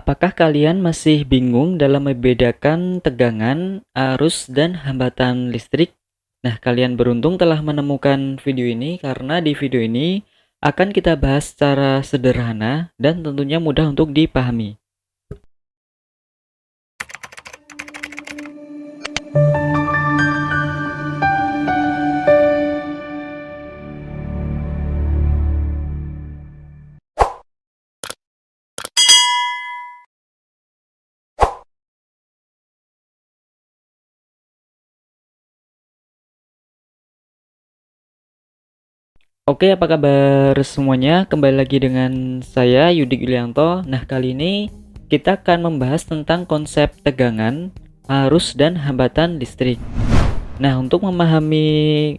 Apakah kalian masih bingung dalam membedakan tegangan, arus, dan hambatan listrik? Nah, kalian beruntung telah menemukan video ini karena di video ini akan kita bahas secara sederhana dan tentunya mudah untuk dipahami. Oke, apa kabar semuanya? Kembali lagi dengan saya Yudik Yulianto. Nah, kali ini kita akan membahas tentang konsep tegangan, arus, dan hambatan listrik. Nah, untuk memahami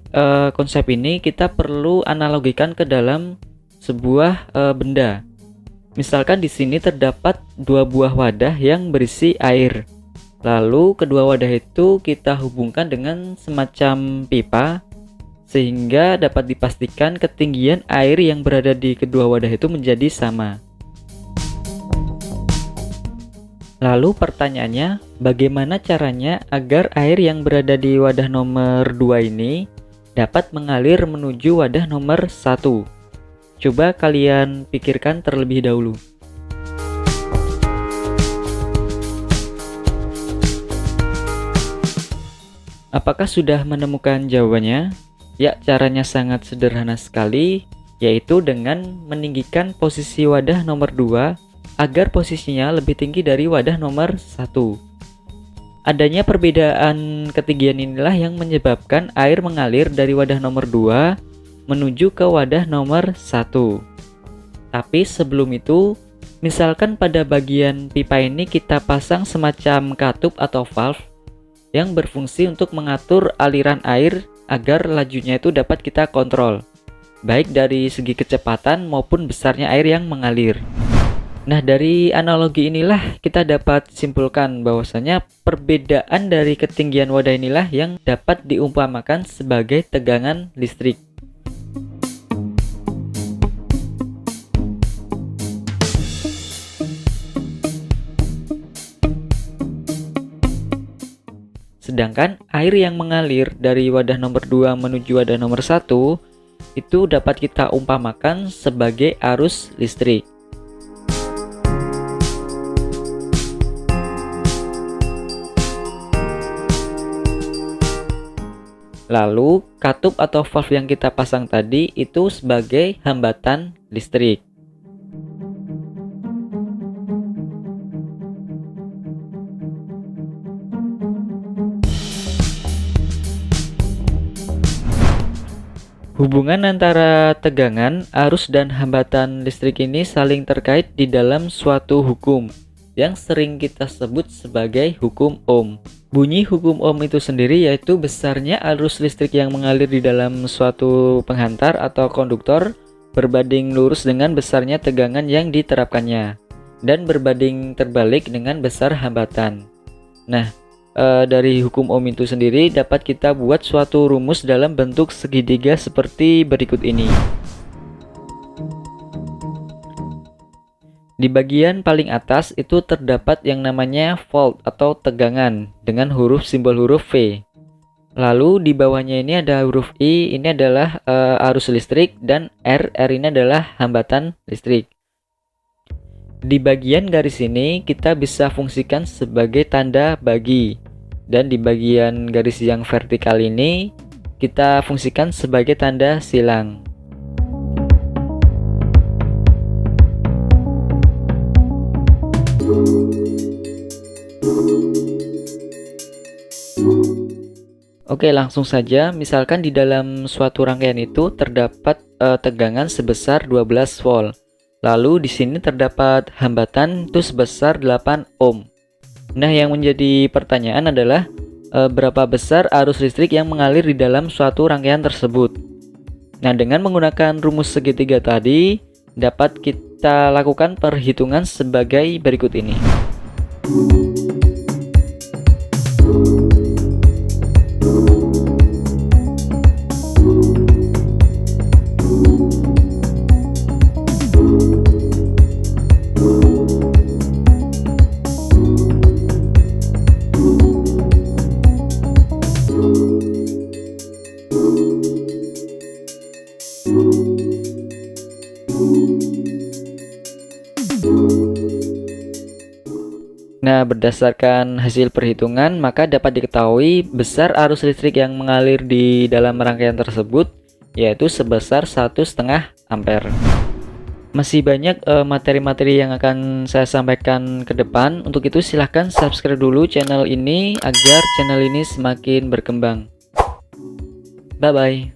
konsep ini kita perlu analogikan ke dalam sebuah benda. Misalkan di sini terdapat dua buah wadah yang berisi air. Lalu kedua wadah itu kita hubungkan dengan semacam pipa sehingga dapat dipastikan ketinggian air yang berada di kedua wadah itu menjadi sama. Lalu pertanyaannya, bagaimana caranya agar air yang berada di wadah nomor 2 ini dapat mengalir menuju wadah nomor 1? Coba kalian pikirkan terlebih dahulu. Apakah sudah menemukan jawabannya? Ya, caranya sangat sederhana sekali, yaitu dengan meninggikan posisi wadah nomor 2 agar posisinya lebih tinggi dari wadah nomor 1. Adanya perbedaan ketinggian inilah yang menyebabkan air mengalir dari wadah nomor 2 menuju ke wadah nomor 1. Tapi sebelum itu, misalkan pada bagian pipa ini kita pasang semacam katup atau valve yang berfungsi untuk mengatur aliran air agar lajunya itu dapat kita kontrol, baik dari segi kecepatan maupun besarnya air yang mengalir. Nah, dari analogi inilah kita dapat simpulkan bahwasanya perbedaan dari ketinggian wadah inilah yang dapat diumpamakan sebagai tegangan listrik. Sedangkan air yang mengalir dari wadah nomor 2 menuju wadah nomor 1 itu dapat kita umpamakan sebagai arus listrik. Lalu katup atau valve yang kita pasang tadi itu sebagai hambatan listrik. Hubungan antara tegangan, arus, dan hambatan listrik ini saling terkait di dalam suatu hukum yang sering kita sebut sebagai hukum Ohm. Bunyi hukum Ohm itu sendiri yaitu besarnya arus listrik yang mengalir di dalam suatu penghantar atau konduktor berbanding lurus dengan besarnya tegangan yang diterapkannya dan berbanding terbalik dengan besar hambatan. Nah, dari hukum Ohm itu sendiri dapat kita buat suatu rumus dalam bentuk segitiga seperti berikut ini. Di bagian paling atas itu terdapat yang namanya volt atau tegangan dengan simbol huruf V. Lalu di bawahnya ini ada huruf I, ini adalah arus listrik, dan R ini adalah hambatan listrik. Di bagian garis ini kita bisa fungsikan sebagai tanda bagi, dan di bagian garis yang vertikal ini kita fungsikan sebagai tanda silang. Oke, langsung saja. Misalkan di dalam suatu rangkaian itu terdapat tegangan sebesar 12 volt. Lalu di sini terdapat hambatan itu sebesar 8 ohm. Nah, yang menjadi pertanyaan adalah berapa besar arus listrik yang mengalir di dalam suatu rangkaian tersebut. Nah, dengan menggunakan rumus segitiga tadi dapat kita lakukan perhitungan sebagai berikut ini. Nah, berdasarkan hasil perhitungan, maka dapat diketahui besar arus listrik yang mengalir di dalam rangkaian tersebut, yaitu sebesar 1,5 ampere. Masih banyak materi-materi yang akan saya sampaikan ke depan. Untuk itu silahkan subscribe dulu channel ini agar channel ini semakin berkembang. Bye-bye.